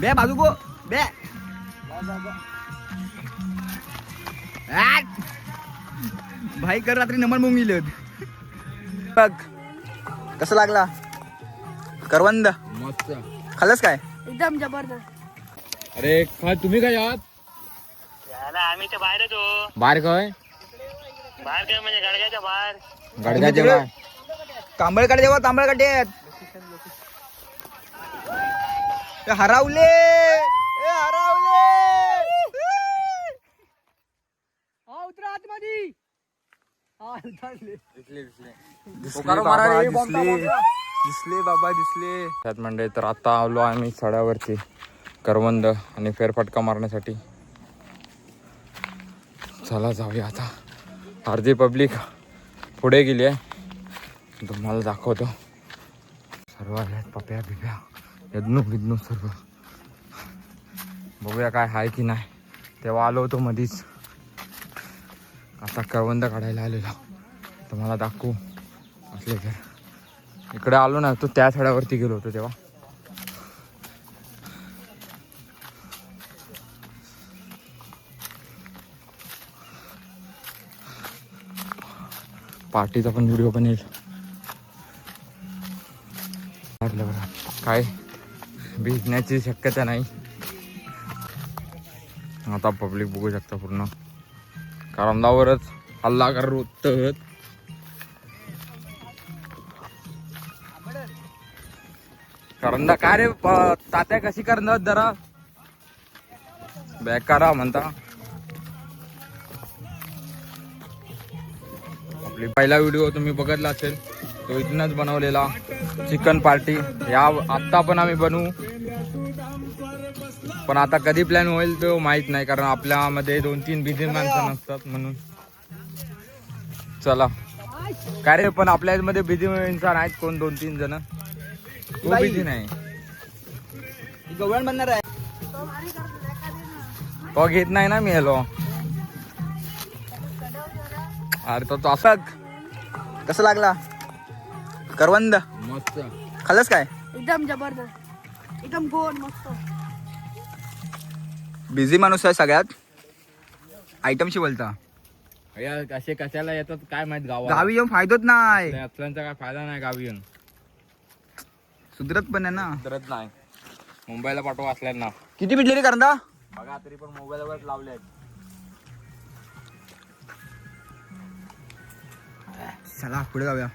बे बाजू को बे भाई कर रात्री नमन मुंगिल बघ कसं लागला करवंद मस्त खाल्लंस काय एकदम जबरदस्त. अरे काय तुम्ही काय आहात आम्ही तर बाहेरच हो. बाहेर काय बाहेर काय म्हणजे गाडग्याच्या बाहेर. गडगाचे बाहेर तांबळकडे जेव्हा तांबळकडे हरावले हरावले उतरा आतमध्ये. दिसले बाबा दिसले. त्यात म्हणजे तर आता आलो आम्ही सड्यावरती करवंद आणि फेरफटका मारण्यासाठी. चला जाऊया आता. अर्धी पब्लिक पुढे गेली आहे, तुम्हाला दाखवतो. सर्व आहेत पप्या बिप्या यज्ञू बिज्ञू सर्व. बघूया काय आहे की नाही. तेव्हा आलो होतो मधीच, आता करवंद काढायला आलेलो. तुम्हाला दाखवू असले तर. इकडे आलो ना तो त्या सड्यावरती गेलो होतो तेव्हा. पार्टीचा पण व्हिडिओ बनेल. काय भिजण्याची शक्यता नाही. आता पब्लिक बघू शकता पूर्ण करंदावरच हल्ला करत. करंदा काय रे तात्या कशी करंदा जरा बेकारा म्हणता. आपली पहिला व्हिडिओ तुम्ही बघितला असेल तो इथूनच बनवलेला चिकन पार्टी. या आत्ता पण आम्ही बनवू, पण आता कधी प्लॅन होईल तो माहित नाही, कारण आपल्यामध्ये 2-3 बिझी माणसं नसतात म्हणून. चला काय रे, पण आपल्यामध्ये बिझी इंसान आहेत कोण 2-3 जण. तो बिझी नाही. गवळण बनणार आहे तो घेत नाही ना मी. हॅलो अरे तो असाच. कसं लागला करवंद मस्त खाल्लंस काय एकदम जबरदस्त. एकदम गोड मस्त. बिझी माणूस आहे सगळ्यात. आयटमशी बोलता असे कशाला येतात काय माहित. गावी येऊन फायदोच नाही. असल्यांचा काय फायदा नाही गावी येऊन. सुधरत पण आहे ना. करत नाही. मुंबईला पाठवा असल्यांना. किती पिटले रे करंदा. बघा तरी पण मोबाईलवर लावले आहेत. चला पुढे जाऊया.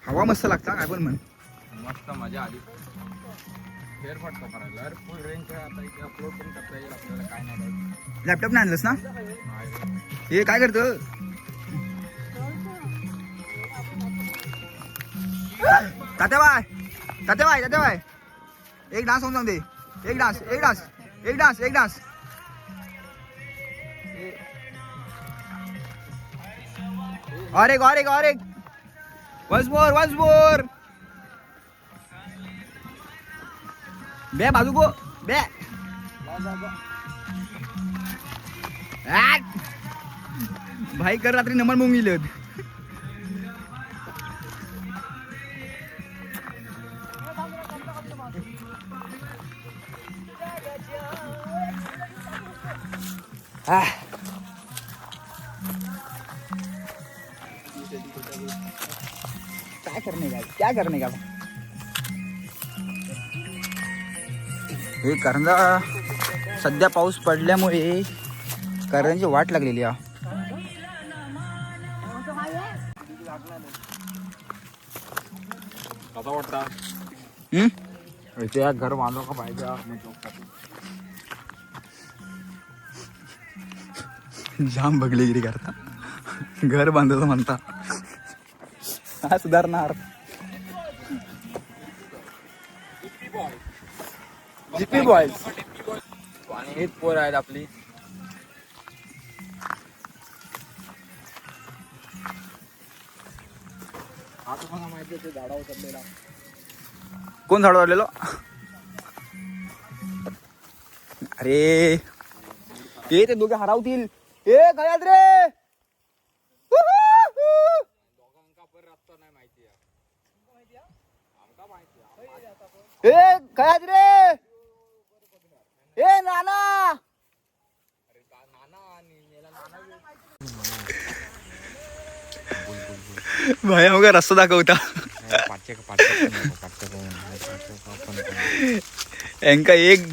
हवा मस्त लागता काय पण म्हण. मस्त मजा आली. फेरफटका करायला अरे फुल रेंज आता इथे अपलोड पण करता येईल आपल्याला. काय नाही लॅपटॉप नाही आणलंस ना. हे काय करतं तात्याबाय तात्याबाय तात्याबाय एक डान्स होऊन दे. एक डान्स एक डान्स एक डान्स एक डान्स. और एक और एक और एक. Once more once more. बे बाजू को बे भाई कर रात्री नमन मुंगिल क्या करने का हे करंदा. सध्या पाऊस पडल्यामुळे करंदाची वाट लागलेली आहे. कसा वाटता इथे घर बांधव का पाहिजे. जाम बगलेगिरी करता. घर बांधायचं म्हणता हा सुधारणार. जीपी बॉयज आणि हेच पोर आहेत आपली. आता मला माहिती आहे झाडावर चढलेला. कोण झाड वाढलेलो. अरे ते दोघे हरावतील. ए गयात रे. दोघांका पण रस्ता नाही माहिती. ए काय रे ए नाना भाई मग रस्ता दाखवता यांका 1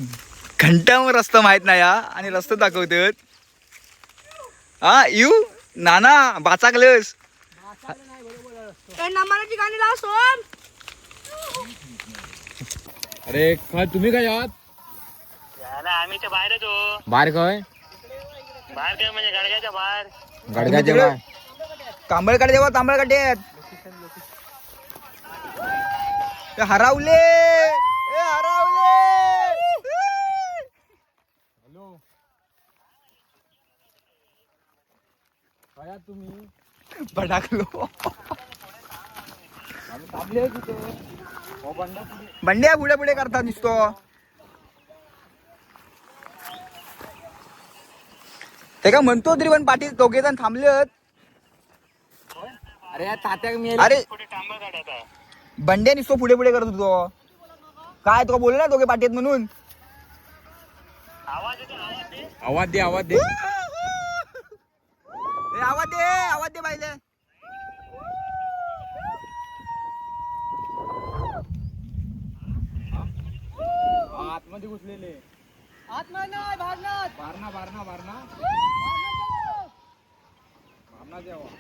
घंटा मग रस्ता माहित नाही हा आणि रस्ता दाखवतात हा येऊ नाना बाचाकलस नंबराची गाणी लाव सोम. अरे काय तुम्ही काय आहात याला आम्ही तर बाहेरच हो. बाहेर काय बाहेर काय म्हणजे गाडग्याच्या बाहेर. गडगाचे काय तांबळकडे देवा तांबळकडे हरावले ए हरावले हॅलो काय तुम्ही भडाकलो थांबले तिथे बंड्या पुढे पुढे करतात दिसतो ते का म्हणतो तरी पण पाठी दोघे जण थांबलेत. अरे या तात्या मी अरे पुढे तांबा काढायचा. बंड्या निसतो पुढे पुढे करत होतो काय तो बोलला ना दोघे पाठीत म्हणून आवाज येतो आवाज दे. आवाज दे आवाज दे ए, आवाज दे बाईले आतमध्ये घुसलेले आत्मा नाही भागणार. बारणा बारणा बारणा बारणा जेव्हा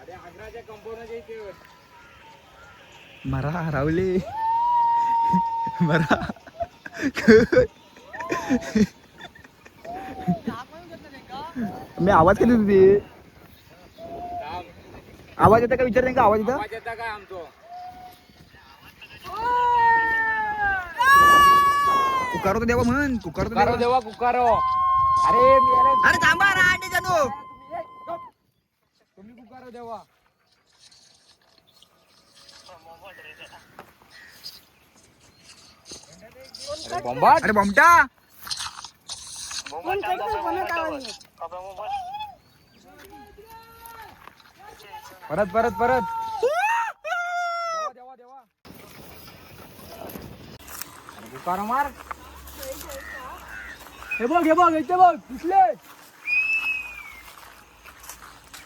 अरे आग्राच्या कंपाऊंडच्या इथे मरा हरावले मरा मी आवाज केली तुझी आवाज येता का विचारते का आवाज येता आवाज येता काय आमचं कुकारो तो देवा म्हण कुकारो तो कुकारो देवा देवा कुकारो अरे मी याला- अरे थांबा ना आंटे जाणू तुम्ही कुकारो देवा अरे बॉम्बाट अरे बमटा कोण करतो कोणाला आवाज येत. परत परत परत देवा देवा देवा अरे कुकारो मार हे बघ इथे बघ दिसले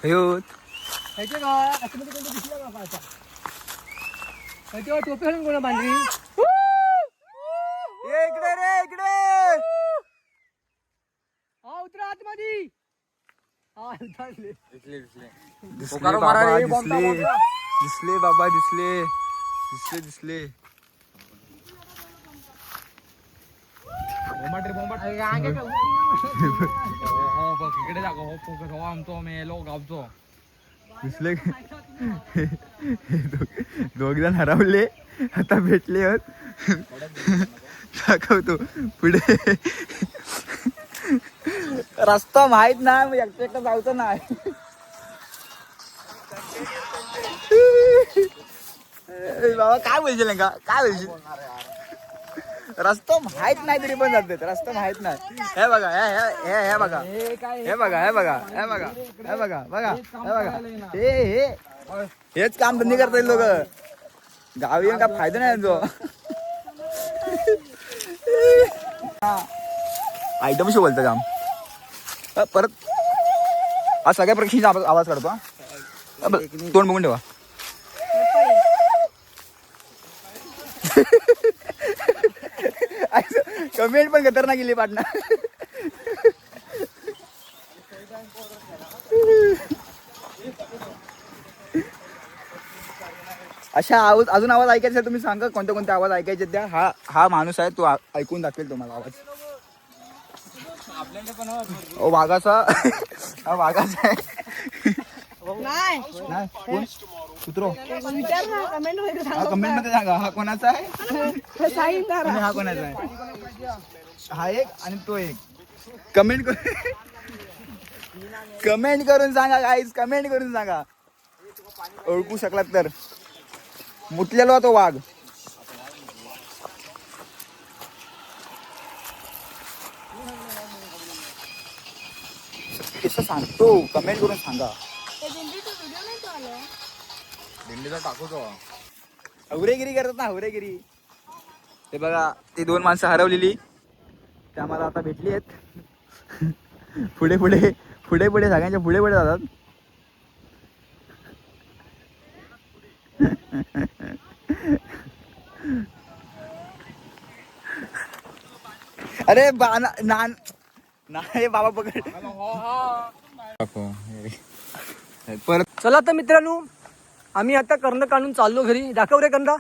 ह्याचे काय आतमध्ये कोणतं दिसलं का काय आता ह्याच्यावर टोपी घालून कोणा बांधली इकडे रे इकडे हा उतरा आतमध्ये हा उतरले दिसले दिसले दिसले कुकारो बाबा, मारा रे, दिसले बॉम्बा, बॉम्बा. दिसले बाबा दिसले बॉम्बाट रे बॉम्बाट हो बघ इकडे दाखव हो फोकस हो आमचो मेलो गावचो दिसले दोघ जण हरवले आता भेटले आहेत दाखवतो पुढे रस्ता माहित नाही मग एकटं जायचं नाही बाबा काय बोलशील का काय बोलशील रस्ता माहित नाही तरी पण जातात रस्ता माहित नाही हे बघा हे बघा हे काय हे बघा हेच काम धंदे करता येईल लोक गावी येऊन काय फायदा नाही तो आयटम कशी बोलतं काम परत हा सगळ्या प्रश्नाचा आवाज काढतो हा. तोंड बघून ठेवा कमेंट पण खतरनाक गेली पाटणा अशा आवाज अजून आवाज ऐकायचा आहे तुम्ही सांगा कोणते कोणते आवाज ऐकायचे त्या हा माणूस आहे तो ऐकून दाखवेल तुम्हाला आवाज ओ वाघाचा हा वाघाचा आहे नाही नाही कोण कुत्रो विचार ना कमेंट मध्ये हा कमेंट मध्ये सांगा हा कोणाचा आहे सांगितलं आणि हा कोणाचा आहे हा एक आणि तो एक कमेंट कमेंट करून सांगा गाईज कमेंट करून सांगा ओळखू शकलात तर मुतलेला तो वाघ कसं सांगतो कमेंट करून सांगा अंडीला टाकू तो. हवरेगिरी करतात ना, हवरेगिरी. ते बघा, ती 2 माणसं हरवलेली त्या मला आता भेटली आहेत. पुढे पुढे पुढे पुढे सगळ्यांच्या पुढे पुढे जातात. अरे नाही बाबा पकड. परत चला आता मित्रांनो, आम्ही आता कर्ण काढून चाललो घरी. दाखव रे कंदा.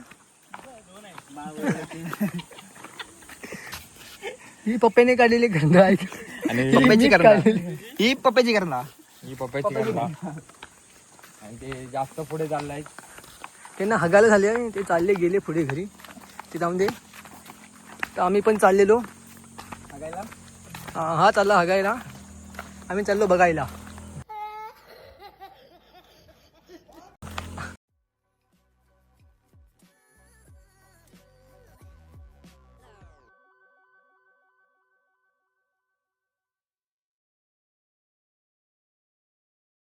ही पप्प्याने काढलेली कंद आहेत. आणि पप्प्याची मीच करणार. काढलेली. ही पप्प्याची करणार. ही पप्प्याची करला. आणि ते जास्त पुढे चाललाय. त्यांना हगायला झाले, ते चालले गेले पुढे घरी. ते जाऊन दे. तर आम्ही पण चाललेलो. हा चालला हगायला. आम्ही चाललो बघायला.